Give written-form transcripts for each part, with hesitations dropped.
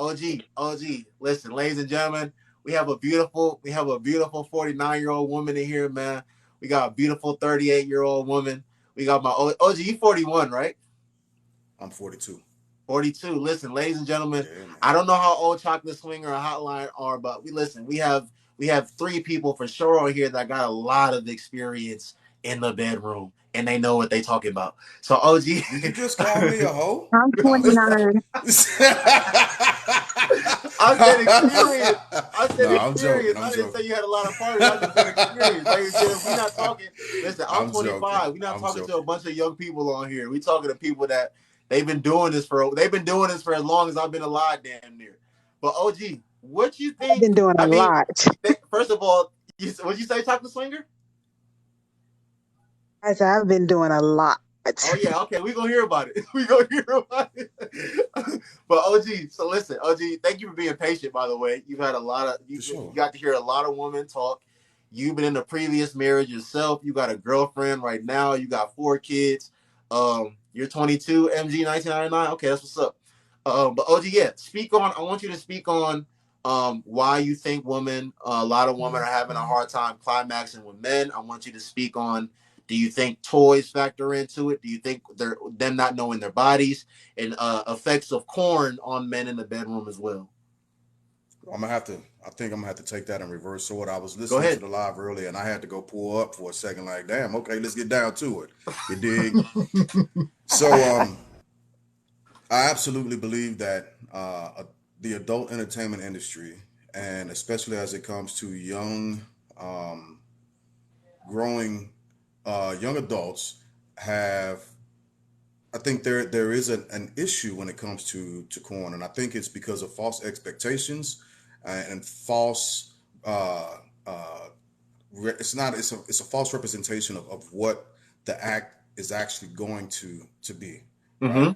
OG. Listen, ladies and gentlemen, we have a beautiful 49-year-old woman in here, man. We got a beautiful 38-year-old woman. We got my OG. You 41, right? I'm 42. 42. Listen, ladies and gentlemen, Yeah, man. I don't know how old Chocolate Swinger or Hotline are, but we have three people for sure on here that got a lot of experience in the bedroom and they know what they talking about. So OG, Did you just call me a hoe? I'm No, I'm 29. I said experience. I no, said I'm joking. experience. I'm I didn't say joking. you had a lot of parties. I just said experience. Ladies and gentlemen, we not talking. Listen, I'm I'm joking. 25. We're not I'm talking to a joking. bunch of young people on here. We talking to people that they've been doing this for as long as I've been alive, damn near. But OG, what you I've think? been doing a I mean, lot. first of all, what you say, Chocolate Swinger? I said I've been doing a lot. Oh yeah, okay, we gonna hear about it. We gonna hear about it. But OG, so listen, OG, thank you for being patient. By the way, you've had a lot of For you sure. got to hear a lot of women talk. You've been in a previous marriage yourself. You got a girlfriend right now. You got 4 kids. You're 22, MG 1999. Okay, that's what's up. But OG, yeah, speak on. I want you to speak on why you think a lot of women are having a hard time climaxing with men. I want you to speak on, do you think toys factor into it? Do you think them not knowing their bodies and effects of corn on men in the bedroom as well? I'm gonna have to. I think I'm gonna have to take that in reverse order. I was Go listening to ahead. the live earlier, and I had to go pull up for a second. Like, damn. Okay, let's get down to it. You dig? So, I absolutely believe that the adult entertainment industry, and especially as it comes to young, um, growing young adults, have. I think there is an issue when it comes to corn, and I think it's because of false expectations and false. Uh, uh, it's a false representation of what the act is actually going to be, right? Mm-hmm.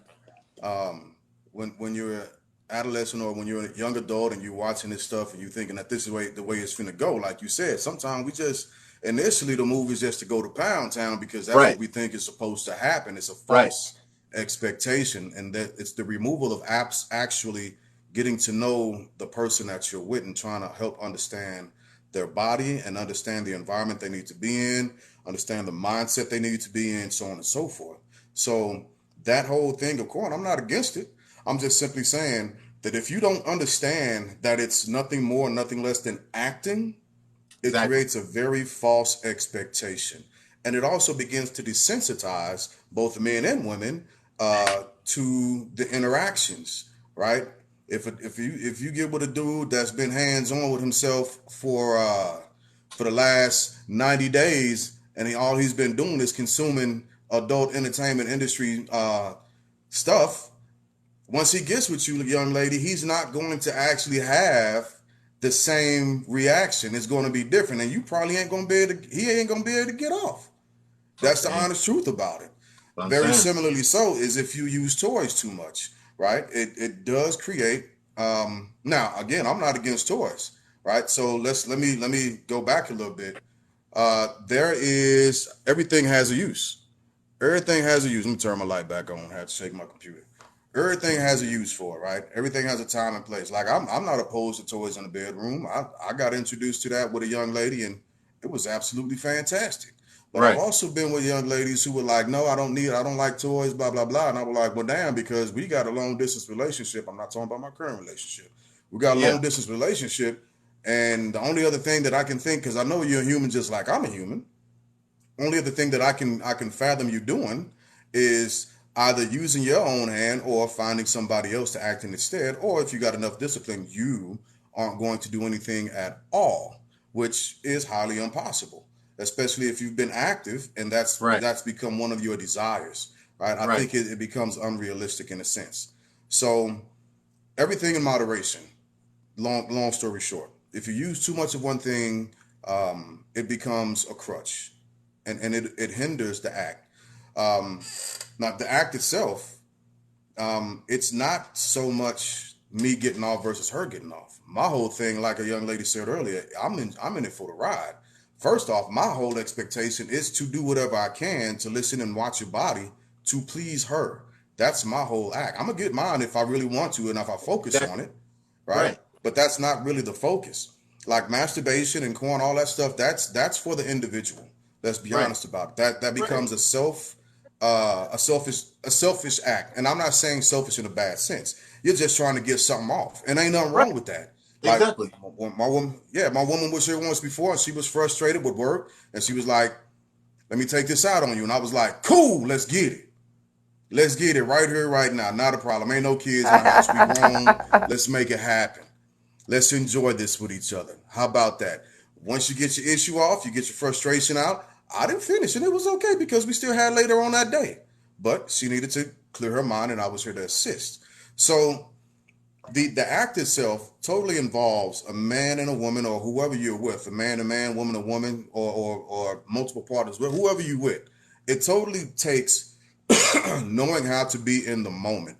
When you're an adolescent or when you're a young adult and you're watching this stuff and you're thinking that this is the way it's finna go, like you said, sometimes we just initially the move is just to go to Pound Town because that's what Right. we think is supposed to happen. It's a Right. false expectation, and that it's the removal of apps actually getting to know the person that you're with and trying to help understand their body and understand the environment they need to be in, understand the mindset they need to be in, so on and so forth. So that whole thing of corn, I'm not against it. I'm just simply saying that if you don't understand that it's nothing more, nothing less than acting, it Exactly. creates a very false expectation. And it also begins to desensitize both men and women to the interactions, right? If you get with a dude that's been hands on with himself for the last 90 days and all he's been doing is consuming adult entertainment industry stuff, once he gets with you, young lady, he's not going to actually have the same reaction. It's going to be different, and you probably ain't going to be able to. He ain't going to be able to get off. What I'm That's the saying. honest truth about it. What I'm Very saying. similarly, so is if you use toys too much, right? It does create. Now, again, I'm not against toys, right? So let me go back a little bit. There is everything has a use. Everything has a use. Let me turn my light back on. I had to shake my computer. Everything has a use for it, right? Everything has a time and place. Like I'm not opposed to toys in the bedroom. I got introduced to that with a young lady, and it was absolutely fantastic. But I've Right. also been with young ladies who were like, "No, I don't like toys, blah blah blah." And I was like, "Well, damn, because we got a long distance relationship. I'm not talking about my current relationship. We got a Yeah. long distance relationship, and the only other thing that I can think, because I know you're a human just like I'm a human, only other thing that I can fathom you doing is either using your own hand or finding somebody else to act in instead, or if you got enough discipline, you aren't going to do anything at all, which is highly impossible, especially if you've been active and that's Right. that's become one of your desires, right? I Right. think it becomes unrealistic in a sense. So everything in moderation. Long story short, if you use too much of one thing, it becomes a crutch, and it hinders the act. Um, Now, the act itself, it's not so much me getting off versus her getting off. My whole thing, like a young lady said earlier, I'm in it for the ride. First off, my whole expectation is to do whatever I can to listen and watch your body to please her. That's my whole act. I'm gonna get mine if I really want to and if I focus on Exactly. it. right? Right. But that's not really the focus. Like masturbation and corn, all that stuff, that's for the individual. Let's be Right. honest about it. That Right. becomes a selfish act. And I'm not saying selfish in a bad sense. You're just trying to get something off. And ain't nothing Right. wrong with that. Like Exactly. my woman, yeah, my woman was here once before and she was frustrated with work and she was like, let me take this out on you. And I was like, cool, let's get it. Let's get it right here, right now. Not a problem. Ain't no kids in the house. We grown. Let's make it happen. Let's enjoy this with each other. How about that? Once you get your issue off, you get your frustration out. I didn't finish, and it was okay because we still had later on that day. But she needed to clear her mind, and I was here to assist. So the act itself totally involves a man and a woman, or whoever you're with, a man, woman, a woman, or multiple partners, whoever you with. It totally takes knowing how to be in the moment,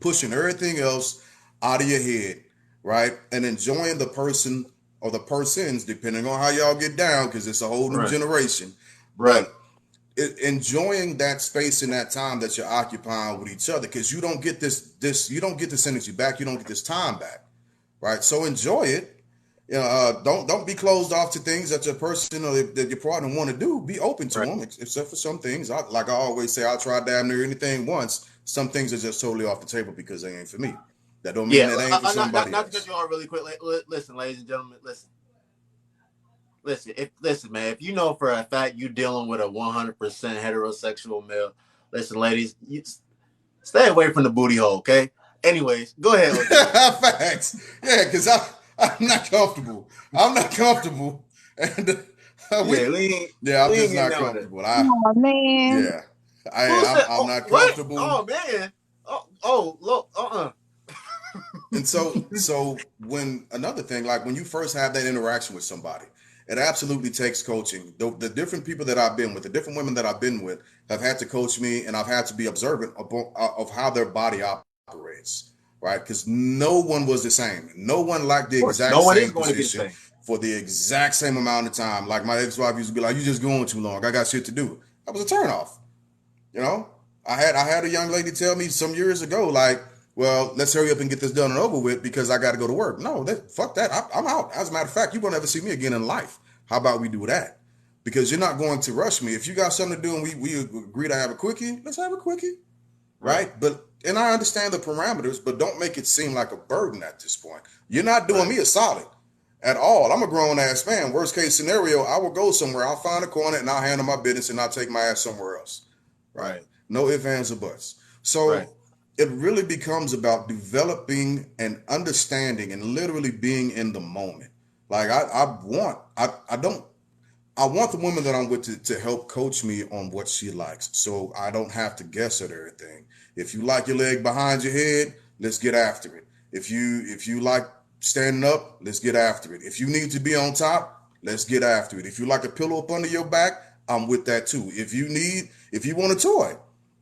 pushing everything else out of your head, right? And enjoying the person or the persons, depending on how y'all get down, because it's a whole new Right. generation. Right. But enjoying that space and that time that you're occupying with each other, because you don't get this you don't get this energy back, you don't get this time back, right? So enjoy it. Don't be closed off to things that your person or that your partner want to do. Be open to Right. them, except for some things. Like I always say, I'll try damn near anything once. Some things are just totally off the table because they ain't for me. That don't mean Yeah. that ain't for Not somebody not to cut else. you off really quick. Listen, ladies and gentlemen. Listen, man. If you know for a fact you dealing with a 100% heterosexual male, listen, ladies, you stay away from the booty hole, okay? Anyways, go ahead, OG. Facts. Yeah, because I'm not comfortable. I'm not comfortable, and Yeah, I'm we ain't just getting not down with that. comfortable. Oh man. Yeah, Who said? I'm Oh, not what? comfortable. Oh man. Look. And so when another thing, like when you first have that interaction with somebody, it absolutely takes coaching. The different people that I've been with, the different women that I've been with, have had to coach me, and I've had to be observant of how their body operates, right? Because no one was the same. No one liked the Of course, exact no one same is going to be the position same. for the exact same amount of time. Like my ex-wife used to be like, "You just going too long. I got shit to do." That was a turnoff. You know, I had a young lady tell me some years ago, like, well, let's hurry up and get this done and over with because I got to go to work. No, fuck that. I'm out. As a matter of fact, you won't ever see me again in life. How about we do that? Because you're not going to rush me. If you got something to do and we agree to have a quickie, let's have a quickie, Right. right? But and I understand the parameters, but don't make it seem like a burden at this point. You're not doing Right. me a solid at all. I'm a grown ass man. Worst case scenario, I will go somewhere. I'll find a corner and I'll handle my business and I'll take my ass somewhere else. Right? Right. No ifs, ands, or buts. Right. So it really becomes about developing and understanding and literally being in the moment. Like I want the woman that I'm with to help coach me on what she likes. So I don't have to guess at everything. If you like your leg behind your head, let's get after it. If you like standing up, let's get after it. If you need to be on top, let's get after it. If you like a pillow up under your back, I'm with that too. If you want a toy,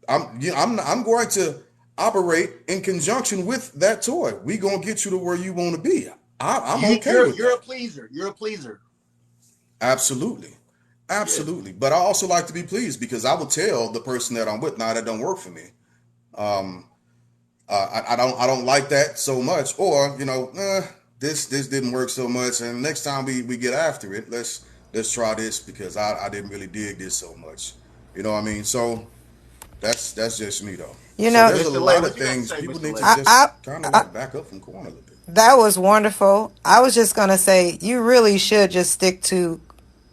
I'm going to operate in conjunction with that toy. We gonna get you to where you want to be. I'm okay with You're a that. pleaser. You're a pleaser. Absolutely. Yeah. Absolutely. But I also like to be pleased because I will tell the person that I'm with, now that don't work for me. Um, I don't like that so much, or this didn't work so much, and next time we get after it, let's try this because I didn't really dig this so much. You know what I mean? So that's just me though. You So know, there's a Mr. Lay, lot what of you got to things say, people Mr. need to Lay? I, just I, kind of I like back up from corn a little bit. that was wonderful. I was just gonna say you really should just stick to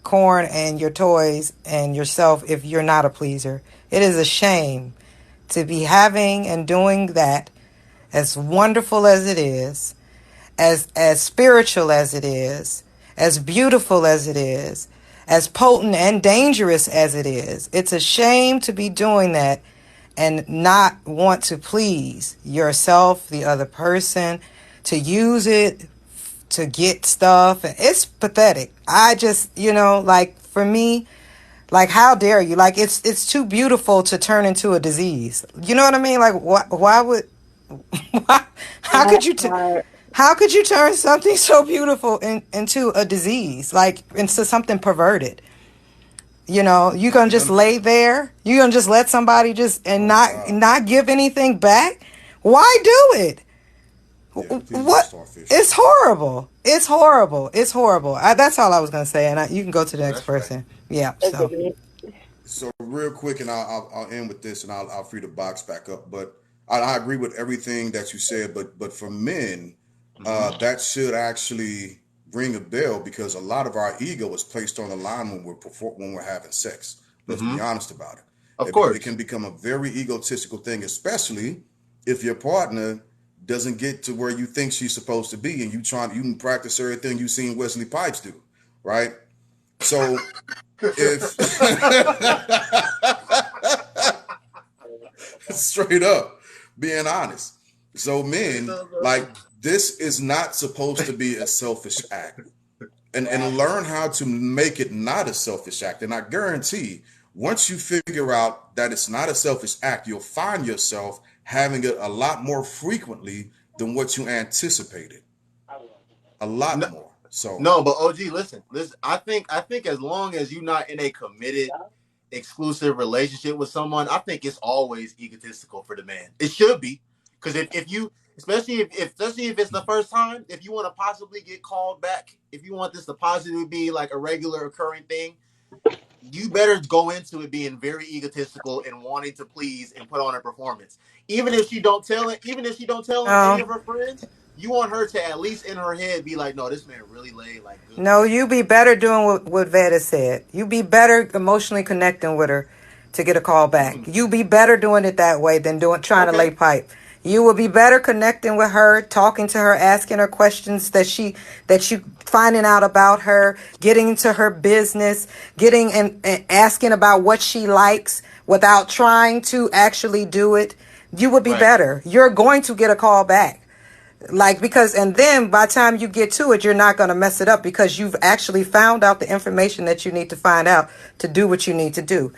corn and your toys and yourself if you're not a pleaser. It is a shame to be having and doing that, as wonderful as it is, as spiritual as beautiful as it is, as potent and dangerous as it is. It's a shame to be doing that and not want to please yourself, the other person, to use it to get stuff. It's pathetic. I just, like for me, like how dare you? Like it's too beautiful to turn into a disease. You know what I mean? Like why would why, how I, could you I, how could you turn something so beautiful into a disease, like into something perverted? You gonna You just done? lay there? You gonna just let somebody just and Oh not God. not give anything back? Why do it? Yeah, people are What? starfish. It's horrible. It's horrible. It's horrible. That's all I was gonna say, and you can go to the No, next that's right. person. Yeah. So Agreed. So real quick, and I'll end with this, and I'll free the box back up. But I agree with everything that you said. But for men, Hmm. that should actually ring a bell because a lot of our ego is placed on the line when we're having sex. Let's Hmm. be honest about it. Of It course. can become a very egotistical thing, especially if your partner doesn't get to where you think she's supposed to be, and you can practice everything you've seen Wesley Pipes do, right? So if straight up being honest. So men, like, this is not supposed to be a selfish act. And learn how to make it not a selfish act. And I guarantee once you figure out that it's not a selfish act, you'll find yourself having it a lot more frequently than what you anticipated. A No, lot more. So no, but OG, listen. I think as long as you're not in a committed, exclusive relationship with someone, I think it's always egotistical for the man. It should be, because if you, especially if it's the first time, if you want to possibly get called back, if you want this to possibly be like a regular occurring thing, you better go into it being very egotistical and wanting to please and put on a performance. Even if she don't tell any no, of her friends, you want her to at least in her head be like, no, this man really laid like good no. pussy. You be better doing what Veda said. You be better emotionally connecting with her to get a call back. Mm, You be better doing it that way than doing trying to okay, lay pipe. You will be better connecting with her, talking to her, asking her questions that you finding out about her, getting into her business, getting and asking about what she likes without trying to actually do it. You would be right, better. You're going to get a call back. Like, because, and then by the time you get to it, you're not going to mess it up because you've actually found out the information that you need to find out to do what you need to do.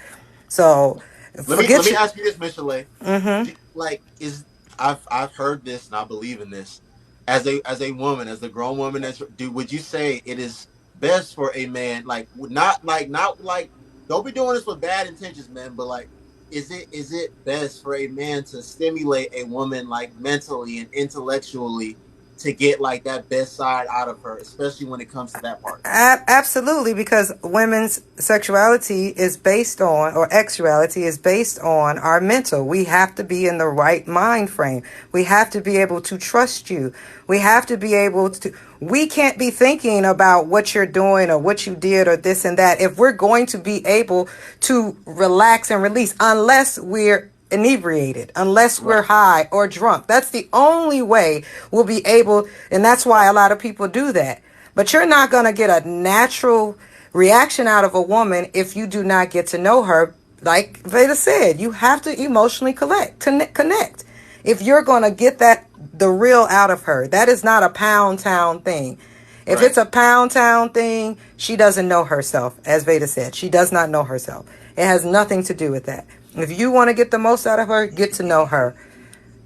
So let forget me you. ask you this, Michelet. Mm-hmm. Like, is I've heard this and I believe in this. As a woman, as a grown woman, would you say it is best for a man, like, not like don't be doing this with bad intentions, man, but like, is it best for a man to stimulate a woman like mentally and intellectually to get like that best side out of her, especially when it comes to that part? Absolutely, because women's sexuality is based on, or sexuality is based on our mental. We have to be in the right mind frame. We have to be able to trust you. We have to be able to, we can't be thinking about what you're doing or what you did or this and that if we're going to be able to relax and release, unless we're inebriated, unless we're Right, high or drunk. That's the only way we'll be able, and that's why a lot of people do that. But you're not going to get a natural reaction out of a woman if you do not get to know her. Like Veda said, you have to emotionally connect. If you're going to get the real out of her, that is not a pound town thing. If right. it's a pound town thing, she doesn't know herself. As Veda said, she does not know herself. It has nothing to do with that. If you want to get the most out of her, get to know her.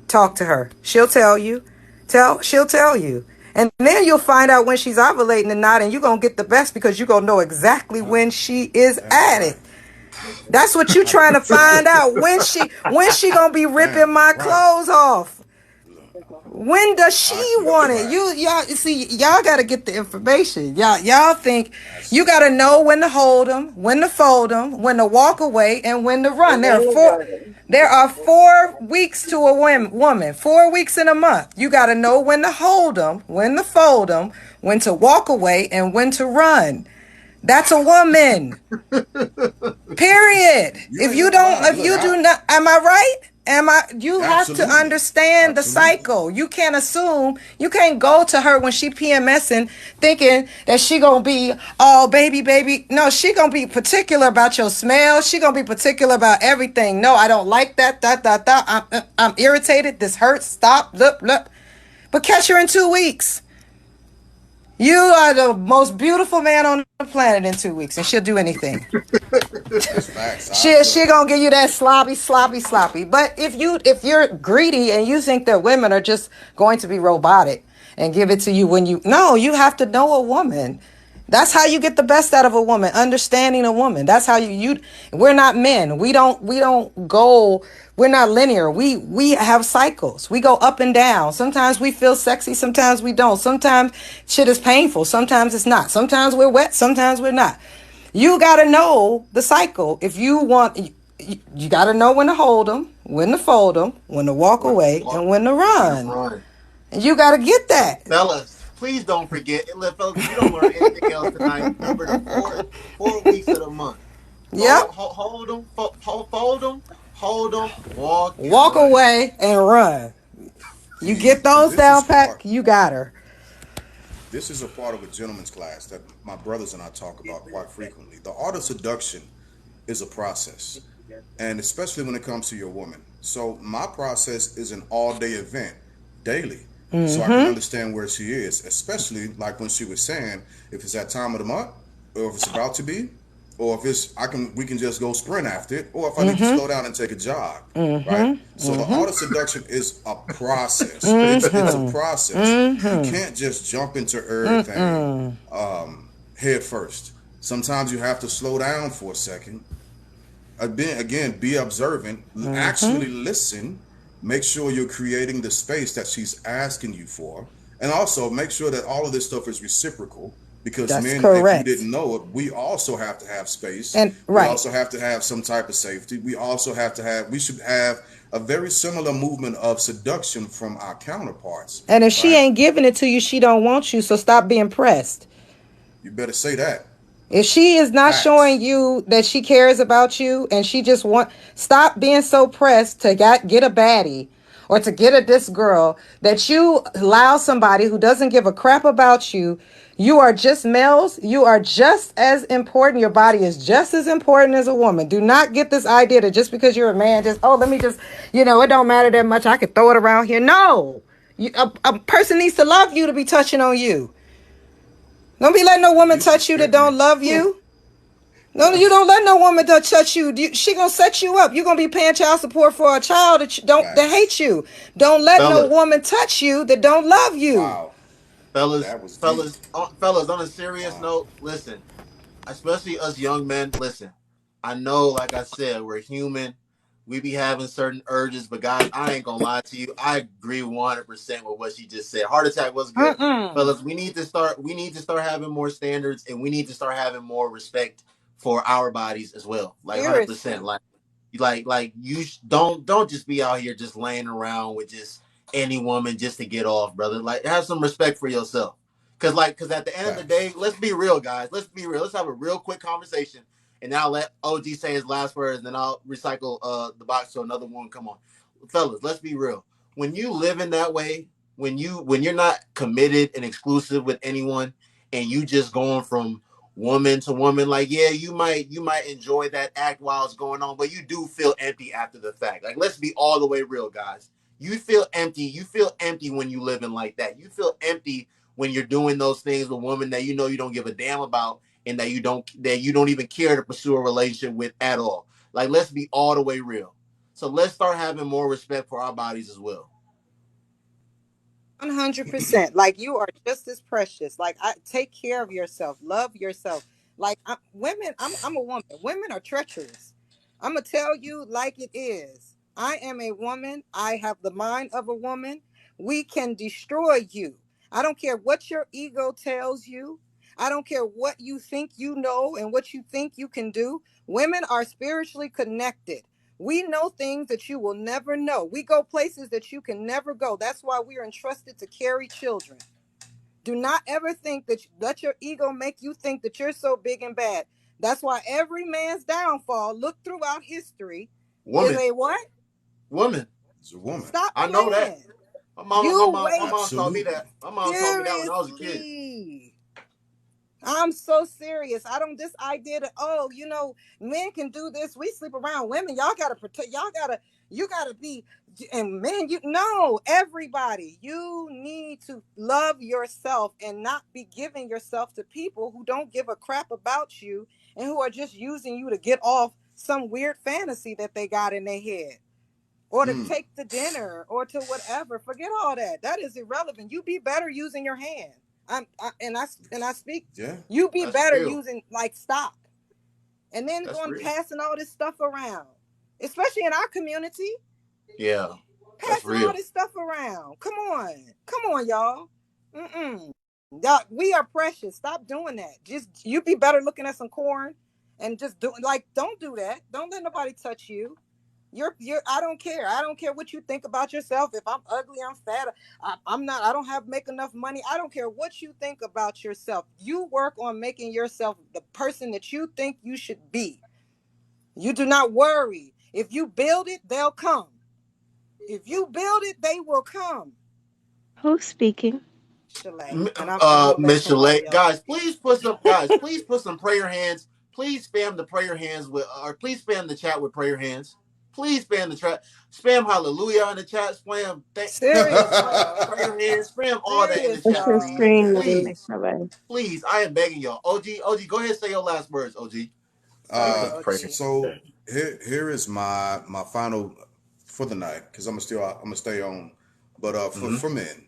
Talk to her. She'll tell you. She'll tell you. And then you'll find out when she's ovulating and not, and you're gonna get the best because you're gonna know exactly when she is that's at it. right. That's what you trying to find out. When she gonna be ripping Damn, my right. clothes off? Look, When does she I you're want it? right. Y'all you see, y'all gotta get the information. Y'all think you That's gotta know when to hold them, when to fold them, when to walk away, and when to run. And then the gun. There are 4 weeks to a woman. 4 weeks in a month. You gotta know when to hold them, when to fold them, when to walk away, and when to run. That's a woman. Period. you ain't lying. If Look, you I do not, am I right? You have to absolutely, understand the absolutely. cycle. You can't assume, you can't go to her when she PMSing thinking that she gonna be all baby, baby. No, she gonna be particular about your smell. She gonna be particular about everything. No, I don't like that, I'm irritated. This hurts. Stop. Look, look. But catch her in 2 weeks. You are the most beautiful man on the planet in 2 weeks, and she'll do anything. That's facts. She Look, gonna give you that sloppy. But if you're greedy and you think that women are just going to be robotic and give it to you when you no, you have to know a woman. That's how you get the best out of a woman, understanding a woman. That's how you we're not men. We don't go, we're not linear. We have cycles. We go up and down. Sometimes we feel sexy, sometimes we don't. Sometimes shit is painful, sometimes it's not. Sometimes we're wet, sometimes we're not. You got to know the cycle. If you want you got to know when to hold them, when to fold them, when to walk away, and when to run. And you got to get that. Fellas, please don't forget. Look, fellas, if you don't learn anything else tonight, remember the four weeks of the month. Yep. Hold them, fold them, hold them, walk away and run. You get those down pat, you got her. This is a part of a gentleman's class that my brothers and I talk about quite frequently. The art of seduction is a process, and especially when it comes to your woman. So my process is an all-day event, daily, so I can understand where she is, especially like when she was saying, if it's that time of the month, or if it's about to be, or if it's we can just go sprint after it, or if I need to slow down and take a jog, right? So the art of seduction is a process. It's a process. You can't just jump into everything head first. Sometimes you have to slow down for a second. Again, be observant, actually listen, make sure you're creating the space that she's asking you for, and also make sure that all of this stuff is reciprocal. Because That's men, correct. if you didn't know it, we also have to have space. And we also have to have some type of safety. We should have a very similar movement of seduction from our counterparts. And if she ain't giving it to you, she don't want you. So stop being pressed. You better say that. If she is not showing you that she cares about you and she just stop being so pressed to get a baddie or to get this girl that you allow somebody who doesn't give a crap about you. You are just males. You are just as important. Your body is just as important as a woman. Do not get this idea that just because you're a man, let me just, it don't matter that much. I could throw it around here. No, a person needs to love you to be touching on you. Don't be letting no woman touch you that don't love you. No, you don't let no woman touch you. She gonna set you up. You're gonna be paying child support for a child that hates you. Don't let no woman touch you that don't love you. Wow. Fellas, on a serious note, listen, especially us young men, listen, I know, like I said, we're human. We be having certain urges, but guys, I ain't gonna lie to you. I agree 100% with what she just said. Heart attack was good. Fellas, we need to start having more standards, and we need to start having more respect for our bodies as well. Like 100%. Like you don't just be out here just laying around with just any woman just to get off, brother. Like, have some respect for yourself. Cause at the end of the day, let's be real, guys. Let's be real. Let's have a real quick conversation, and then I'll let OG say his last words, and then I'll recycle the box so another one come on. Fellas, let's be real. When you live in that way, when you're not committed and exclusive with anyone, and you just going from woman to woman, like, yeah, you might enjoy that act while it's going on, but you do feel empty after the fact. Like, let's be all the way real, guys. You feel empty. You feel empty when you living like that. You feel empty when you're doing those things with women that you don't give a damn about, and that you don't even care to pursue a relationship with at all. Like, let's be all the way real. So let's start having more respect for our bodies as well. 100%. Like, you are just as precious. Like, take care of yourself. Love yourself. Like, women, I'm a woman. Women are treacherous. I'm going to tell you like it is. I am a woman. I have the mind of a woman. We can destroy you. I don't care what your ego tells you. I don't care what you think you know and what you think you can do. Women are spiritually connected. We know things that you will never know. We go places that you can never go. That's why we are entrusted to carry children. Do not ever think let your ego make you think that you're so big and bad. That's why every man's downfall, look throughout history, is a what? Woman. It's a woman. Stop I know that. My mom taught me that. My mom taught me that when I was a kid. I'm so serious. This idea that, men can do this. We sleep around women. Y'all got to protect. You got to be, and men, everybody, you need to love yourself and not be giving yourself to people who don't give a crap about you and who are just using you to get off some weird fantasy that they got in their head, or to take the dinner, or to whatever. Forget all that. That is irrelevant. You be better using your hand. And I speak. Yeah. You be That's better real. using like stock, and then That's going real. passing all this stuff around, especially in our community, Yeah, that's passing all real. this stuff around. Come on, y'all. Y'all, we are precious. Stop doing that. Just you be better looking at some corn and just don't do that. Don't let nobody touch you. You're I don't care. I don't care what you think about yourself. If I'm ugly, I'm fat, I'm not, I don't make enough money. I don't care what you think about yourself. You work on making yourself the person that you think you should be. You do not worry. If you build it, they'll come. If you build it, they will come. Who's speaking? Shalay. And I'm gonna let Miss somebody Chalet, else guys, speak. please put some prayer hands. Please spam the prayer hands or please spam the chat with prayer hands. Please spam the chat. Spam hallelujah in the chat. Spam Serious, bro. prayer hands. Spam all that in the Serious, What's chat, your y'all. please. screen name, Miss Please, Chalet? please. I am begging y'all. OG, go ahead and say your last words, OG. Go ahead, Prayer. OG. So here is my final for the night, because I'm gonna stay on. But for men,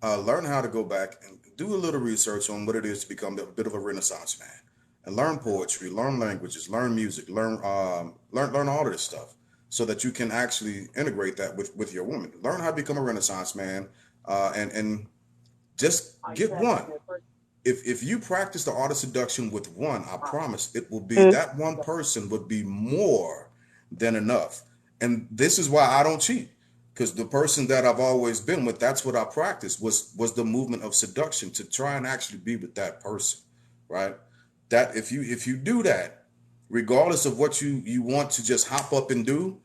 learn how to go back and do a little research on what it is to become a bit of a Renaissance man, and learn poetry, learn languages, learn music, learn all of this stuff, so that you can actually integrate that with your woman. Learn how to become a Renaissance man, and just get one. If you practice the art of seduction with one, I promise it will be, that one person would be more than enough. And this is why I don't cheat, because the person that I've always been with, that's what I practiced, was the movement of seduction, to try and actually be with that person, right? That if you do that, regardless of what you want to just hop up and do,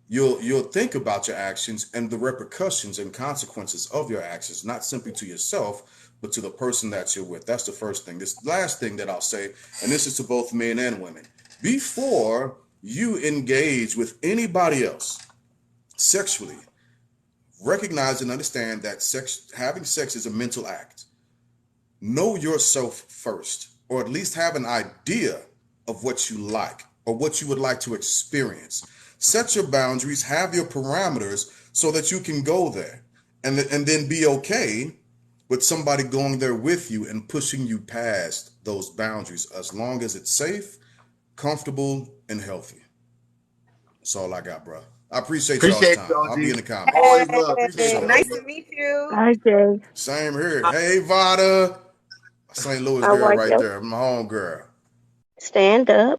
you'll think about your actions and the repercussions and consequences of your actions, not simply to yourself, but to the person that you're with. That's the first thing. This last thing that I'll say, and this is to both men and women, before you engage with anybody else sexually, recognize and understand that having sex is a mental act. Know yourself first, or at least have an idea of what you like or what you would like to experience. Set your boundaries, have your parameters, so that you can go there, and then be okay with somebody going there with you and pushing you past those boundaries, as long as it's safe, comfortable, and healthy. That's all I got, bro. I appreciate y'all's Appreciate time. you, I'll be in OG. the comments. Always love. For Appreciate Hey, you, sure. nice OG. to meet you. Hi, Jay. Same here. Hey, Vada. St. Louis How girl are right you? there. My home girl. Stand up.